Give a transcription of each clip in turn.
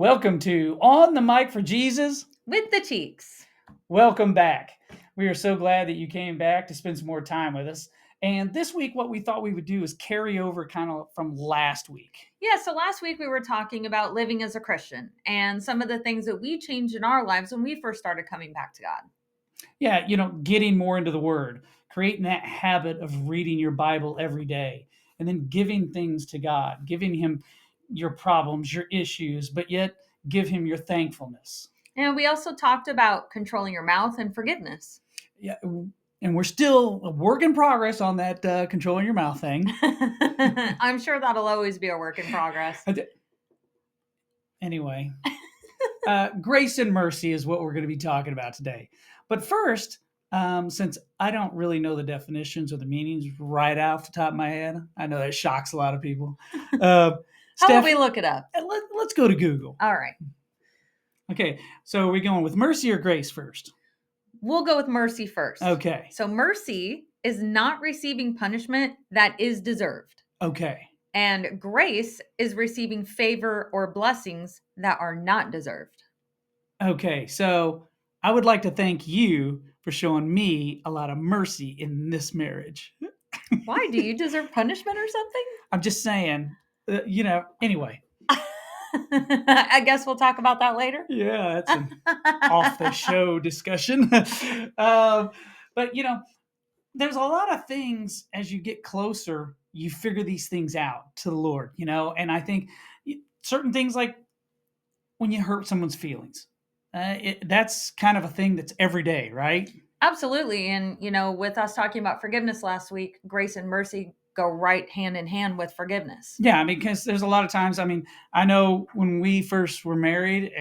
Welcome to On the Mic for Jesus. With the cheeks. Welcome back. We are so glad that you came back to spend some more time with us. And this week, what we thought we would do is carry over kind of from last week. Yeah, so last week we were talking about living as a Christian and some of the things that we changed in our lives when we first started coming back to God. Yeah, getting more into the Word, creating that habit of reading your Bible every day, and then giving things to God, giving Him your problems, your issues, but yet give Him your thankfulness. And we also talked about controlling your mouth and forgiveness. Yeah, and we're still a work in progress on that controlling your mouth thing. I'm sure that'll always be a work in progress. Anyway, grace and mercy is what we're going to be talking about today. But first, since I don't really know the definitions or the meanings right off the top of my head, I know that shocks a lot of people. How about we look it up? Let's go to Google. All right. Okay, so are we going with mercy or grace first? We'll go with mercy first. Okay. So mercy is not receiving punishment that is deserved. Okay. And grace is receiving favor or blessings that are not deserved. Okay, so I would like to thank you for showing me a lot of mercy in this marriage. Why? Do you deserve punishment or something? I'm just saying, anyway. I guess we'll talk about that later. Yeah, that's an off the show discussion. But, there's a lot of things as you get closer, you figure these things out to the Lord, and I think certain things like when you hurt someone's feelings, that's kind of a thing that's every day, right? Absolutely. And, with us talking about forgiveness last week, grace and mercy go right hand in hand with forgiveness. Yeah, I mean, because there's a lot of times, I know when we first were married,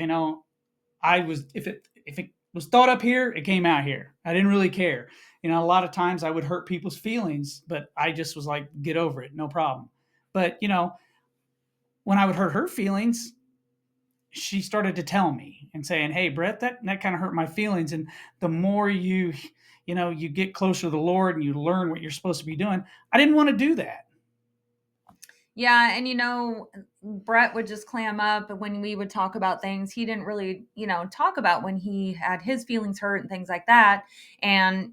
I was, if it was thought up here, it came out here. I didn't really care. A lot of times I would hurt people's feelings, but I just was like, get over it, no problem. But, when I would hurt her feelings, she started to tell me and saying, hey, Brett, that kind of hurt my feelings. And the more you get closer to the Lord and you learn what you're supposed to be doing, I didn't want to do that. Yeah. And, Brett would just clam up when we would talk about things. He didn't really, talk about when he had his feelings hurt and things like that. And,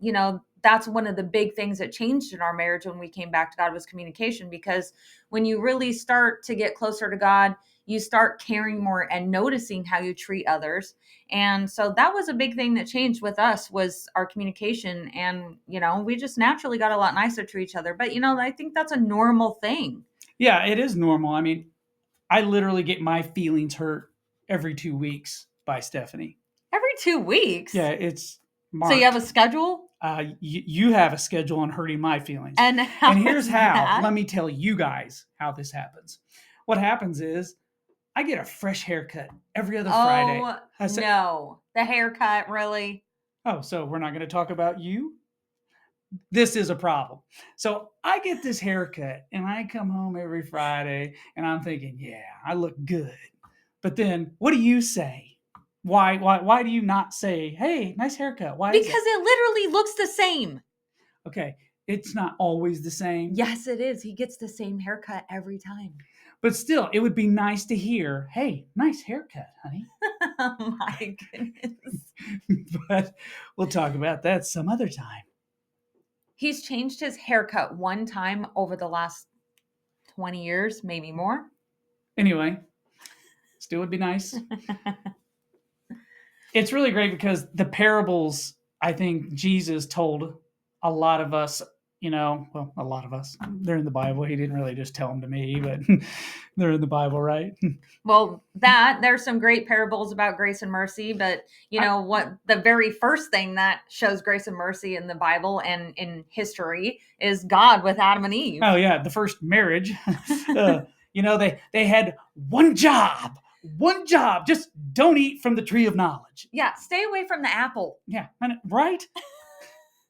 that's one of the big things that changed in our marriage when we came back to God was communication, because when you really start to get closer to God, you start caring more and noticing how you treat others. And so that was a big thing that changed with us was our communication. And, we just naturally got a lot nicer to each other. But, I think that's a normal thing. Yeah, it is normal. I mean, I literally get my feelings hurt every 2 weeks by Stephanie. Every 2 weeks? Yeah, it's marked. So you have a schedule? You have a schedule on hurting my feelings. And here's how. Let me tell you guys how this happens. What happens is I get a fresh haircut every other Friday. No. The haircut, really? Oh, so we're not going to talk about you? This is a problem. So I get this haircut and I come home every Friday and I'm thinking, yeah, I look good. But then what do you say? Why do you not say, hey, nice haircut? Why? Because it literally looks the same. Okay, it's not always the same. Yes, it is. He gets the same haircut every time. But still, it would be nice to hear, hey, nice haircut, honey. Oh my goodness. But we'll talk about that some other time. He's changed his haircut one time over the last 20 years, maybe more. Anyway, still would be nice. It's really great because the parables, I think Jesus told a lot of us, a lot of us. They're in the Bible. He didn't really just tell them to me, but they're in the Bible, right? Well, there's some great parables about grace and mercy, but what the very first thing that shows grace and mercy in the Bible and in history is God with Adam and Eve. Oh yeah, the first marriage. They had one job, just don't eat from the tree of knowledge. Yeah, stay away from the apple. Yeah, right?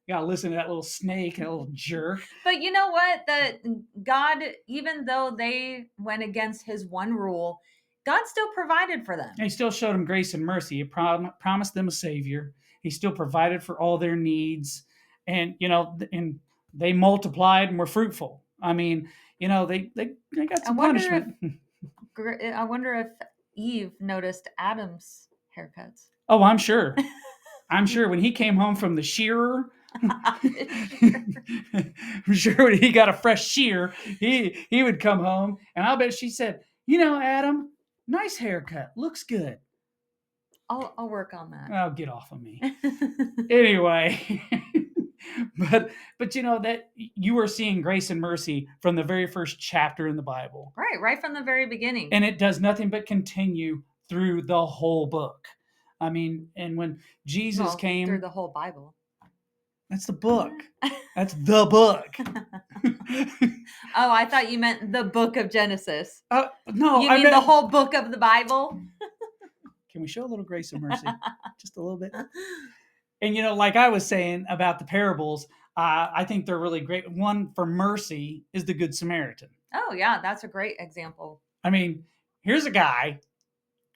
You gotta listen to that little snake, that little jerk. But you know what? God, even though they went against his one rule, God still provided for them. He still showed them grace and mercy. He promised them a savior. He still provided for all their needs. And, and they multiplied and were fruitful. I mean, they got some punishment. I wonder if Eve noticed Adam's haircuts. Oh, I'm sure. I'm sure when he came home from the shearer, I'm sure when he got a fresh shear, he would come home, and I'll bet she said, Adam, nice haircut, looks good. I'll work on Oh, get off of me. that. Anyway, but that you are seeing grace and mercy from the very first chapter in the Bible, Right from the very beginning. and it does nothing but continue through the whole book. I mean, and when Jesus came through the whole Bible. That's the book. That's the book. Oh, I thought you meant the book of Genesis. No, you mean the whole book of the Bible? Can we show a little grace and mercy? Just a little bit. And like I was saying about the parables, I think they're really great. One for mercy is the Good Samaritan. Oh yeah, that's a great example. I mean, here's a guy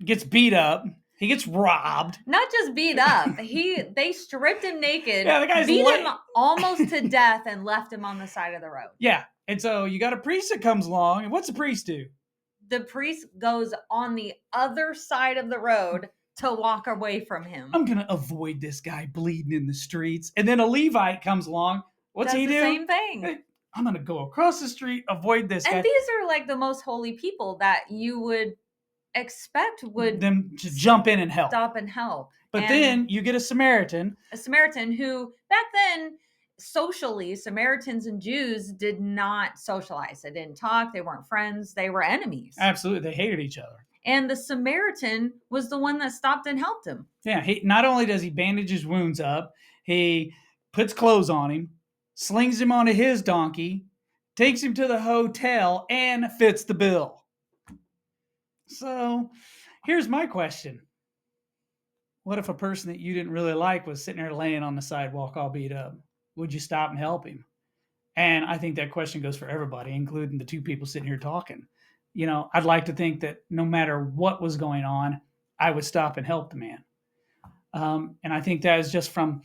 gets beat up. He gets robbed. Not just beat up. They stripped him naked. Yeah, the guy's beat him almost to death and left him on the side of the road. Yeah. And so you got a priest that comes along, and what's the priest do? The priest goes on the other side of the road to walk away from him. I'm going to avoid this guy bleeding in the streets. And then a Levite comes along. What's he do? Same thing. Hey, I'm going to go across the street, avoid this guy. And these are like the most holy people that you would expect would them to jump in and help. Stop and help. But then you get a Samaritan. A Samaritan who back then socially, Samaritans and Jews did not socialize. They didn't talk. They weren't friends. They were enemies. Absolutely. They hated each other. And the Samaritan was the one that stopped and helped him. Yeah. He not only does he bandage his wounds up, he puts clothes on him, slings him onto his donkey, takes him to the hotel, and fits the bill. So here's my question. What if a person that you didn't really like was sitting there laying on the sidewalk all beat up? Would you stop and help him? And I think that question goes for everybody, including the two people sitting here talking. I'd like to think that no matter what was going on, I would stop and help the man. And I think that is just from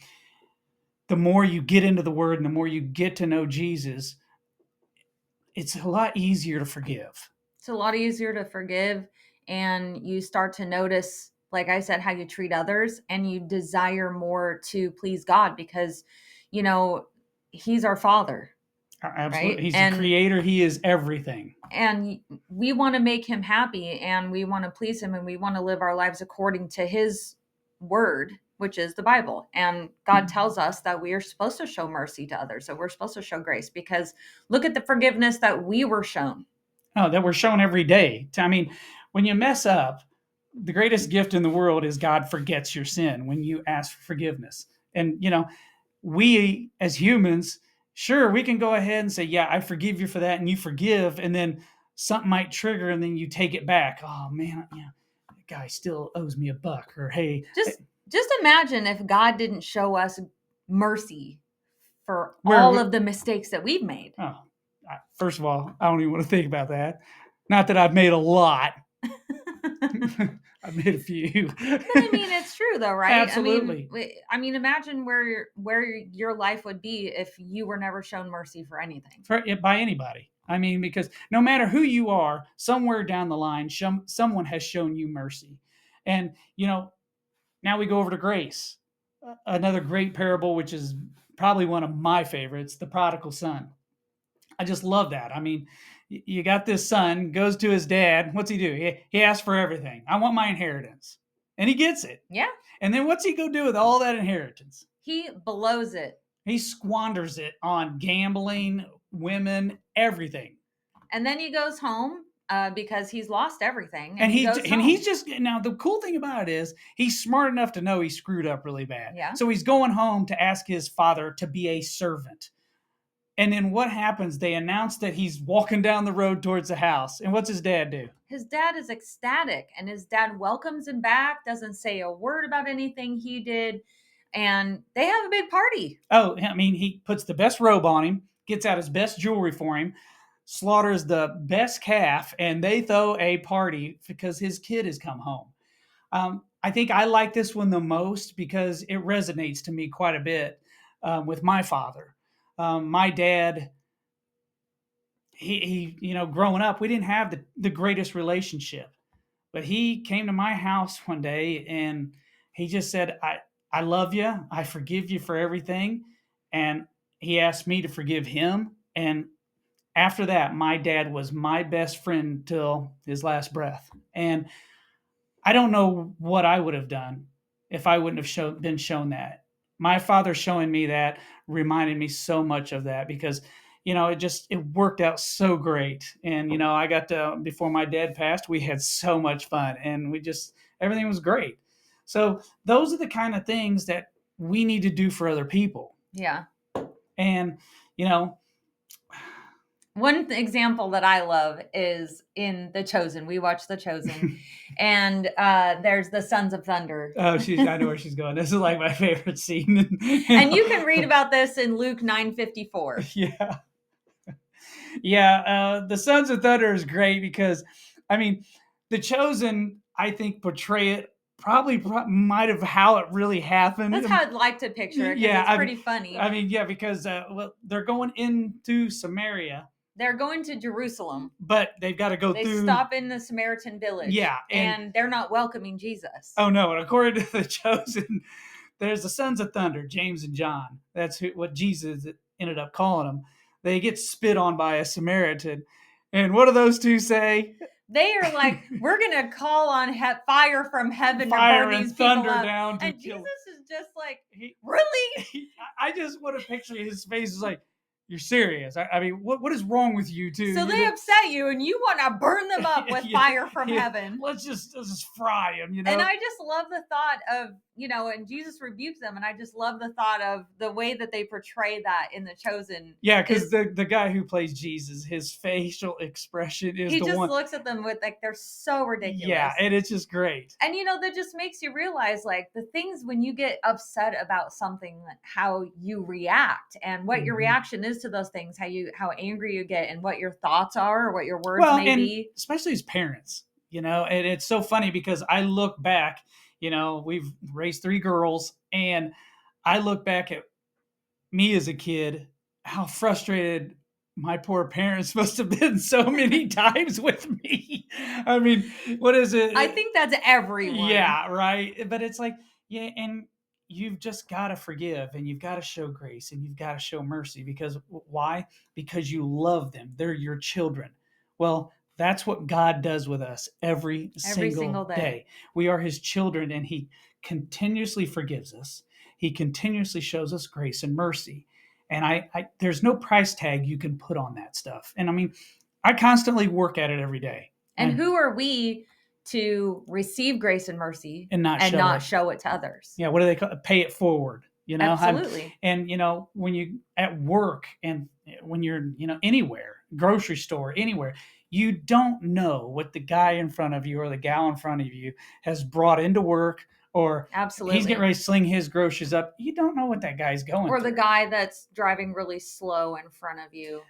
the more you get into the Word and the more you get to know Jesus, it's a lot easier to forgive. It's a lot easier to forgive, and you start to notice, like I said, how you treat others, and you desire more to please God because, He's our Father. Absolutely. Right? He's the creator. He is everything. And we want to make him happy, and we want to please him, and we want to live our lives according to his word, which is the Bible. And God tells us that we are supposed to show mercy to others. So we're supposed to show grace because look at the forgiveness that we were shown. Oh, that we're shown every day. I mean, when you mess up, the greatest gift in the world is God forgets your sin when you ask for forgiveness. And, we as humans, sure, we can go ahead and say, yeah, I forgive you for that. And you forgive. And then something might trigger and then you take it back. Oh, man, that guy still owes me $1. Or, hey. Just imagine if God didn't show us mercy for all of the mistakes that we've made. Oh, first of all, I don't even want to think about that. Not that I've made a lot. I've made a few. But I mean, it's true though, right? Absolutely. I mean, imagine where your life would be if you were never shown mercy for anything. By anybody. I mean, because no matter who you are, somewhere down the line, someone has shown you mercy. And, now we go over to grace. Another great parable, which is probably one of my favorites, the prodigal son. I just love that. I mean, you got this son, goes to his dad. What's he do? He asks for everything. I want my inheritance. And he gets it. Yeah. And then what's he go do with all that inheritance? He blows it. He squanders it on gambling, women, everything. And then he goes home because he's lost everything. And he's just, now the cool thing about it is he's smart enough to know he screwed up really bad. Yeah. So he's going home to ask his father to be a servant. And then what happens? They announce that he's walking down the road towards the house. And what's his dad do? His dad is ecstatic, and his dad welcomes him back, doesn't say a word about anything he did, and they have a big party. Oh, I mean, he puts the best robe on him, gets out his best jewelry for him, slaughters the best calf, and they throw a party because his kid has come home. I think I like this one the most because it resonates to me quite a bit with my father. My dad, he growing up, we didn't have the greatest relationship. But he came to my house one day and he just said, I love you. I forgive you for everything. And he asked me to forgive him. And after that, my dad was my best friend till his last breath. And I don't know what I would have done if I wouldn't have been shown that. My father showing me that reminded me so much of that because it worked out so great. And I got to, before my dad passed, we had so much fun and we just everything was great. So those are the kind of things that we need to do for other people. Yeah. And you know One example that I love is in The Chosen. We watch The Chosen, and there's the Sons of Thunder. Oh, I know where she's going. This is like my favorite scene. And you can read about this in Luke 9:54. Yeah. Yeah, the Sons of Thunder is great because, I mean, The Chosen, I think, portray it probably might have how it really happened. That's how I'd like to picture it. Yeah, It's pretty funny. I mean, yeah, because well, they're going into Samaria, They're going to Jerusalem. but they've got to go They through. stop in the Samaritan village. Yeah, and they're not welcoming Jesus. Oh no! And according to The Chosen, there's the Sons of Thunder, James and John. That's what Jesus ended up calling them. They get spit on by a Samaritan, and what do those two say? They are like, we're gonna call on fire from heaven Fire to burn and these people thunder up. down to And kill. Jesus is just like, He, really? I just want to picture his face is like, you're serious. I mean, what is wrong with you two? So they upset you and you want to burn them up with Yeah, fire from yeah. heaven. Let's just fry them, And I just love the thought of, and Jesus rebukes them. And I just love the thought of the way that they portray that in The Chosen. Yeah, because the guy who plays Jesus, his facial expression is he the just one. looks at them with like, they're so ridiculous. Yeah, and it's just great. And that just makes you realize like the things when you get upset about something, how you react and what your reaction is to those things, how angry you get and what your thoughts are or what your words may be. Especially as parents, and it's so funny because I look back, we've raised 3 girls, and I look back at me as a kid, how frustrated my poor parents must have been so many times with me. I mean, what is it? I think that's everyone. Yeah, right. But it's like, yeah, and you've just got to forgive and you've got to show grace and you've got to show mercy because why? Because you love them. They're your children. Well, that's what God does with us every single day. We are his children and he continuously forgives us. He continuously shows us grace and mercy. And I there's no price tag you can put on that stuff. And I mean, I constantly work at it every day. And who are we to receive grace and mercy and not show it to others? Yeah, what do they call it? Pay it forward. Absolutely. And when you at work and when you're anywhere, grocery store, anywhere, you don't know what the guy in front of you or the gal in front of you has brought into work, or absolutely he's getting ready to sling his groceries up. You don't know what that guy's going or through. The guy that's driving really slow in front of you.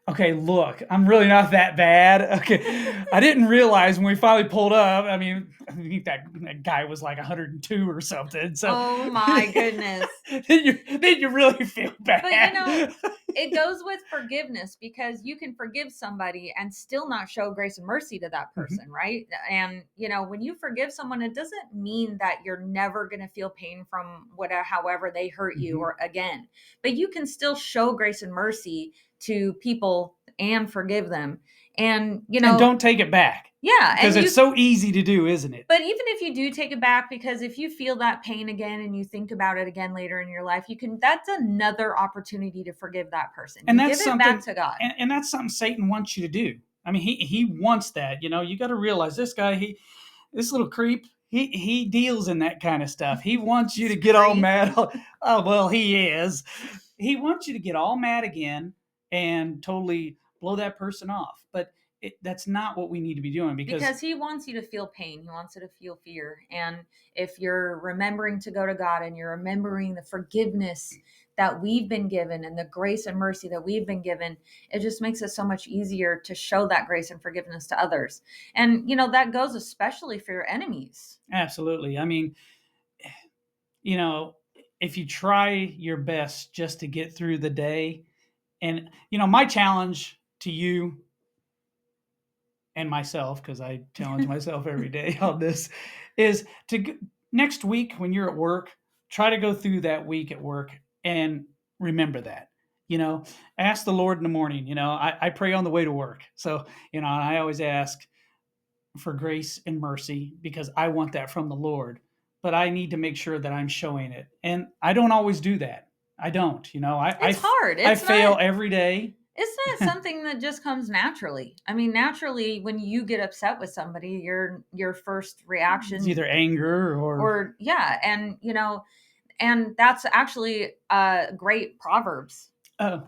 Okay, look, I'm really not that bad. Okay, I didn't realize when we finally pulled up. I think that guy was like 102 or something. So, oh my goodness, then you really feel bad. But it goes with forgiveness because you can forgive somebody and still not show grace and mercy to that person, right? And when you forgive someone, it doesn't mean that you're never going to feel pain from however they hurt you or again, but you can still show grace and mercy to people and forgive them. And and don't take it back. Yeah, because it's so easy to do, isn't it? But even if you do take it back, because if you feel that pain again and you think about it again later in your life, that's another opportunity to forgive that person. And that's give it back to God. And that's something Satan wants you to do. I mean, he wants that. You got to realize this guy, this little creep, he deals in that kind of stuff. He wants you to get all mad. Oh, well, he is. He wants you to get all mad again and totally blow that person off. But that's not what we need to be doing because he wants you to feel pain. He wants you to feel fear. And if you're remembering to go to God and you're remembering the forgiveness that we've been given and the grace and mercy that we've been given, it just makes it so much easier to show that grace and forgiveness to others. And, that goes especially for your enemies. Absolutely. I mean, if you try your best just to get through the day, and, my challenge to you and myself, because I challenge myself every day on this, is next week when you're at work, try to go through that week at work and remember that. You know, ask the Lord in the morning. You know, I pray on the way to work. So, you know, I always ask for grace and mercy because I want that from the Lord. But I need to make sure that I'm showing it. And I don't always do that. I don't, you know, It's hard. I It's fail not every day. it's not something that just comes naturally. I mean, naturally when you get upset with somebody, your first It's reaction either anger or yeah, and and that's actually great proverbs. uh,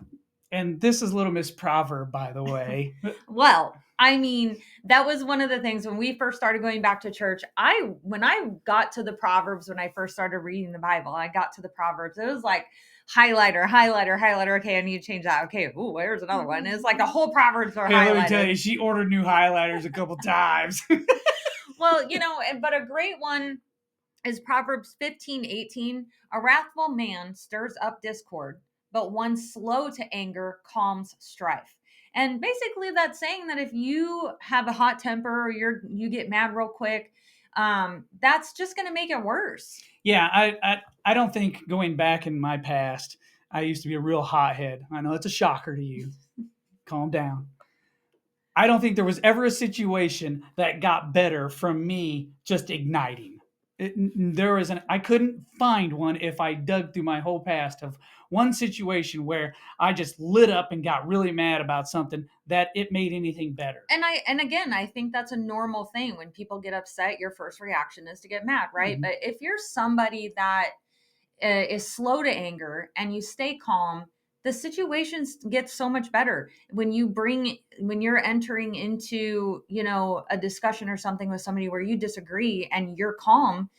and this is Little Miss Proverb, by the way. Well, I mean, that was one of the things when we first started going back to church. When I got to the Proverbs, when I first started reading the Bible, I got to the Proverbs. It was like highlighter, highlighter, highlighter. Okay, I need to change that. Okay, ooh, where's another one? It's like the whole Proverbs are Hey, let me tell highlighted. you, she ordered new highlighters a couple times. Well, but a great one is Proverbs 15:18. A wrathful man stirs up discord, but one slow to anger calms strife. And basically that's saying that if you have a hot temper or you get mad real quick, that's just going to make it worse. Yeah, I don't think going back in my past, I used to be a real hothead. I know it's a shocker to you. Calm down. I don't think there was ever a situation that got better from me just igniting. I couldn't find one if I dug through my whole past of one situation where I just lit up and got really mad about something that it made anything better. And again, I think that's a normal thing. When people get upset, your first reaction is to get mad, right? Mhm. But if you're somebody that is slow to anger and you stay calm, the situations get so much better when you're entering into a discussion or something with somebody where you disagree and you're calm.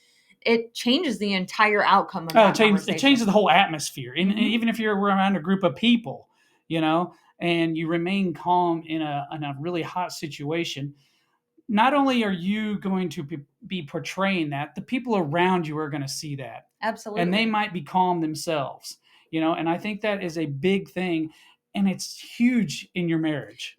It changes the entire outcome of Oh, that it changes conversation. the whole atmosphere. And Hmm. even if you're around a group of people, you know, and you remain calm in a really hot situation, not only are you going to be portraying that, the people around you are going to see that. And they Absolutely. might be calm themselves, you know, and I think that is a big thing. And it's huge in your marriage.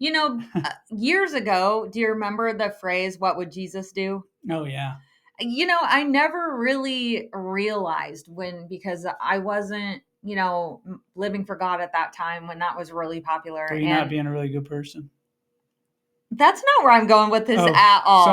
Years ago, do you remember the phrase, "What would Jesus do?" Oh, yeah. I never really realized because I wasn't, living for God at that time when that was really popular. Or you're not And being a really good person. that's not where I'm going with this Oh, at all.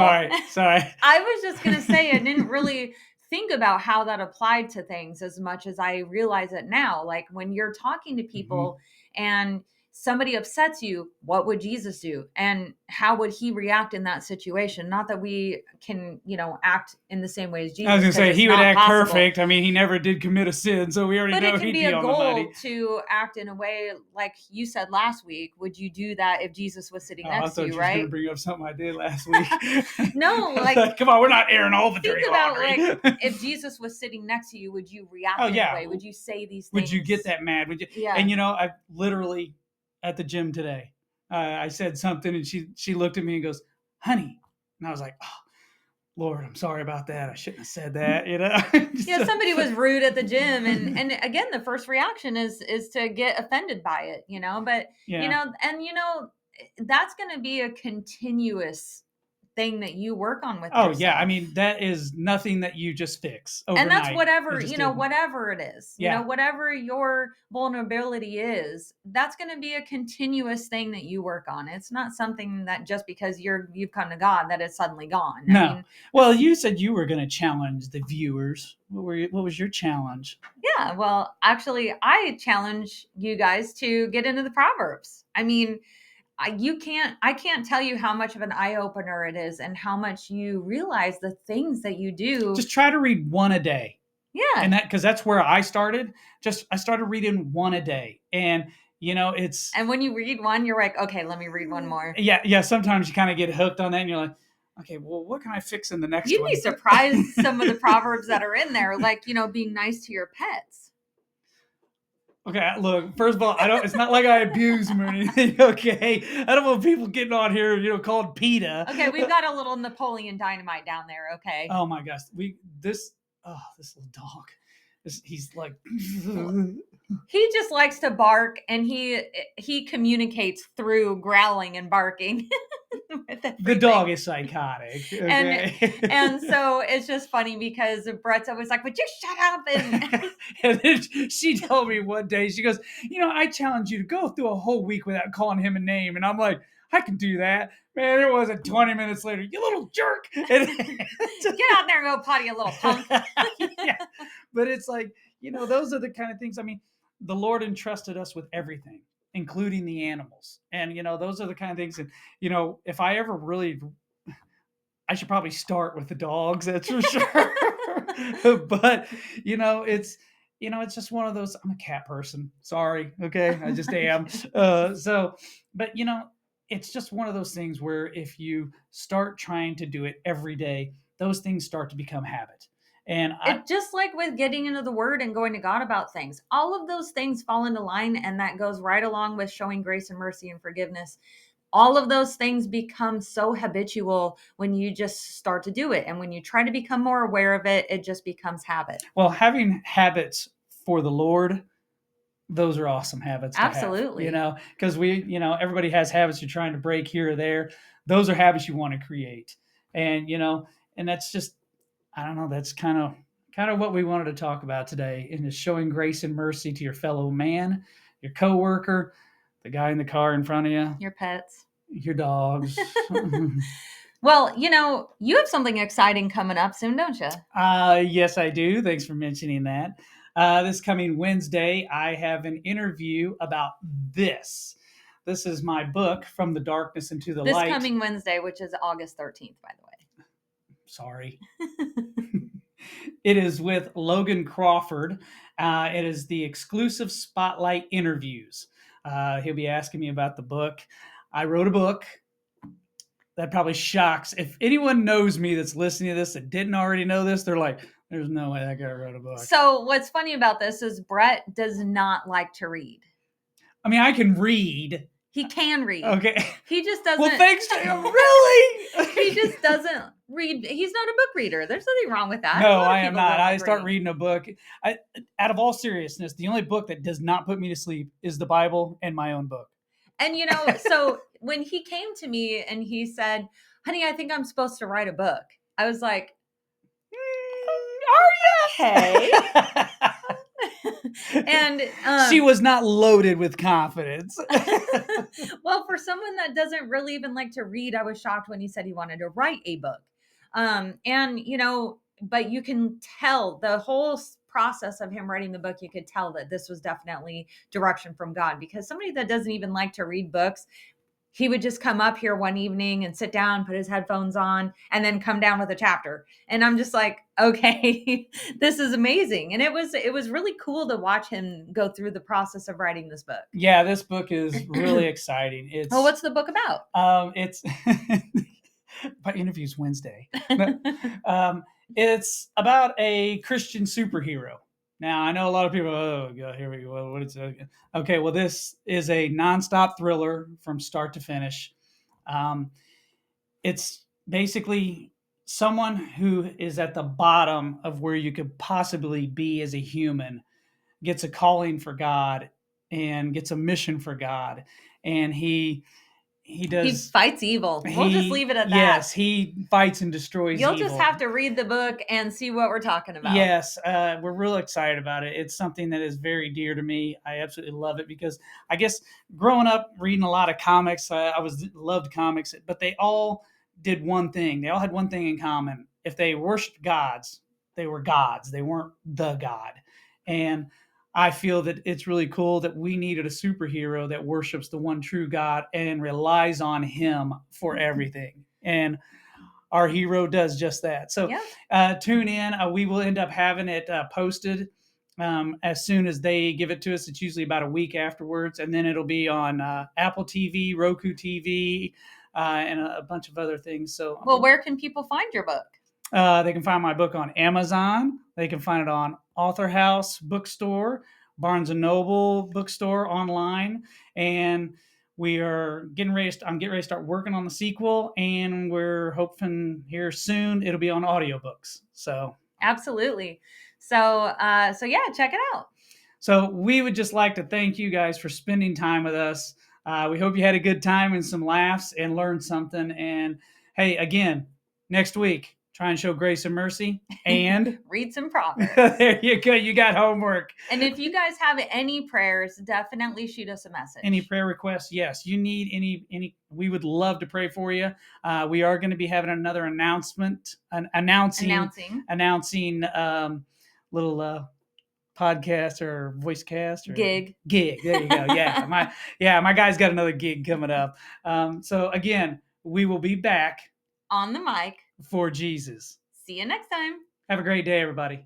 sorry. I was just going to say, I didn't really think about how that applied to things as much as I realize it now. Like when you're talking to Mhm. people and somebody upsets you, what would Jesus do? And how would he react in that situation? Not that we can, act in the same way as I was Jesus, gonna because say it's he would not act possible. perfect. I mean, he never did commit a sin, so we already But it know can he'd be be a on the goal money. to act in a way like you said last week. Would you do that if Jesus was sitting Oh, I next to thought you, you was gonna right? bring up something I did last week. No, like Like, come on, we're not airing all the think dirty about laundry. like if Jesus was sitting next to you, would you Oh react in a yeah. way? Would you say these Would you get things? that mad? Would you? Yeah. And you know, I literally at the gym today, I said something, and she looked at me and goes, "Honey," and I was like, "Oh, Lord, I'm sorry about that. I shouldn't have said that." You know. Yeah, somebody was rude at the gym, and So- again, the first reaction is to get offended by it, but yeah. that's going to be a continuous thing that you work on with Oh yeah. I yourself. mean, that is nothing that you just fix And that's overnight. It whatever, just didn't. whatever it is, Yeah. whatever your vulnerability is, that's going to be a continuous thing that you work on. It's not something that just because you've come to God that it's suddenly gone. I No. mean, Well, you said you were going to challenge the viewers. What was your challenge? yeah, well, actually, I challenge you guys to get into the Proverbs. I mean, I can't tell you how much of an eye opener it is and how much you realize the things that you do. Just try to read one a day. Yeah. And because that's where I started. I started reading one a day, and you know, it's And when you read one, you're like, okay, let me read one more. yeah. Sometimes you kind of get hooked on that, and you're like, okay, well, what can I fix in the next You'd one? be surprised some of the proverbs that are in there, like, being nice to your pets. Okay, look. First of all, I don't. It's not like I abuse them or anything. Okay, I don't want people getting on here, called PETA. Okay, we've got a little Napoleon Dynamite down there. Okay. Oh my gosh, this little dog, he's like. He just likes to bark, and he communicates through growling and barking. the The free dog thing. is psychotic. And Okay. and so it's just funny because Brett's always like, "Would you shut up?" And And then she told me one day, she goes, I challenge you to go through a whole week without calling him a name. And I'm like, I can do that. Man, it wasn't 20 minutes later, you little jerk. And get out there and go potty, you little punk. yeah. But it's like, those are the kind of things. I mean, the Lord entrusted us with everything, including the animals. And, those are the kind of things. And, if I ever really, I should probably start with the dogs, that's for sure. But, it's just one of those. I'm a cat person. Sorry. Okay. I just am. But, it's just one of those things where if you start trying to do it every day, those things start to become habit. And It just like with getting into the word and going to God about things, all of those things fall into line, and that goes right along with showing grace and mercy and forgiveness. All of those things become so habitual when you just start to do it. And when you try to become more aware of it, it just becomes habit. well, having habits for the Lord, those are awesome habits to have. Absolutely. Because everybody has habits you're trying to break here or there. Those are habits you want to create. And that's just, I don't know, that's kind of what we wanted to talk about today, in is showing grace and mercy to your fellow man, your coworker, the guy in the car in front of you, Your pets. your dogs. Well, you have something exciting coming up soon, don't you? Yes, I do. Thanks for mentioning that. This coming Wednesday, I have an interview about this. This is my book, From the Darkness into the This Light. coming Wednesday, which is August 13th, by the way. Sorry. It is with Logan Crawford. It is the exclusive spotlight interviews. He'll be asking me about the book. I wrote a book. That probably shocks. If anyone knows me that's listening to this that didn't already know this, they're like, there's no way that guy wrote a book. So what's funny about this is Brett does not like to read. I mean, I can read. He can read. Okay. He just doesn't. Well, thanks to him. Really? He just doesn't read. He's not a book reader. There's nothing wrong with that. No, I am not. I start reading a book. Out of all seriousness, the only book that does not put me to sleep is the Bible and my own book. And so when he came to me and he said, "Honey, I think I'm supposed to write a book," I was like, "Are you okay?" And she was not loaded with confidence. Well, for someone that doesn't really even like to read, I was shocked when he said he wanted to write a book. But you can tell the whole process of him writing the book, you could tell that this was definitely direction from God, because somebody that doesn't even like to read books, he would just come up here one evening and sit down, put his headphones on, and then come down with a chapter. And I'm just like, okay, this is amazing. And it was really cool to watch him go through the process of writing this book. Yeah, this book is really exciting. Well, what's the book about? It's my interview's Wednesday. It's about a Christian superhero. Now, I know a lot of people, oh, God, here we go. What is it? Okay, well, this is a nonstop thriller from start to finish. It's basically someone who is at the bottom of where you could possibly be as a human, gets a calling for God and gets a mission for God. And he fights evil. We'll just leave it at that. Yes, he fights and destroys You'll evil. just have to read the book and see what we're talking about. Yes, we're real excited about it. It's something that is very dear to me. I absolutely love it because I guess growing up reading a lot of comics, loved comics, but they all did one thing. They all had one thing in common. If they worshiped gods, they were gods. They weren't the God. And I feel that it's really cool that we needed a superhero that worships the one true God and relies on him for everything. And our hero does just that. So tune in. We will end up having it posted as soon as they give it to us. It's usually about a week afterwards. And then it'll be on Apple TV, Roku TV, and a bunch of other things. So, well, where can people find your book? They can find my book on Amazon. They can find it on Author House Bookstore, Barnes & Noble Bookstore online. And I'm getting ready to start working on the sequel, and we're hoping here soon it'll be on audiobooks. So absolutely. So yeah, check it out. So we would just like to thank you guys for spending time with us. We hope you had a good time and some laughs and learned something. And hey, again, next week, try and show grace and mercy and Read some Proverbs. there you go. You got homework. And if you guys have any prayers, definitely shoot us a message. Any prayer requests? Yes. You need any, we would love to pray for you. We are going to be having another announcement, announcing little podcast or voice cast or Gig. There you go. My guy's got another gig coming up. So again, we will be back On the mic for Jesus. See you next time. Have a great day, everybody.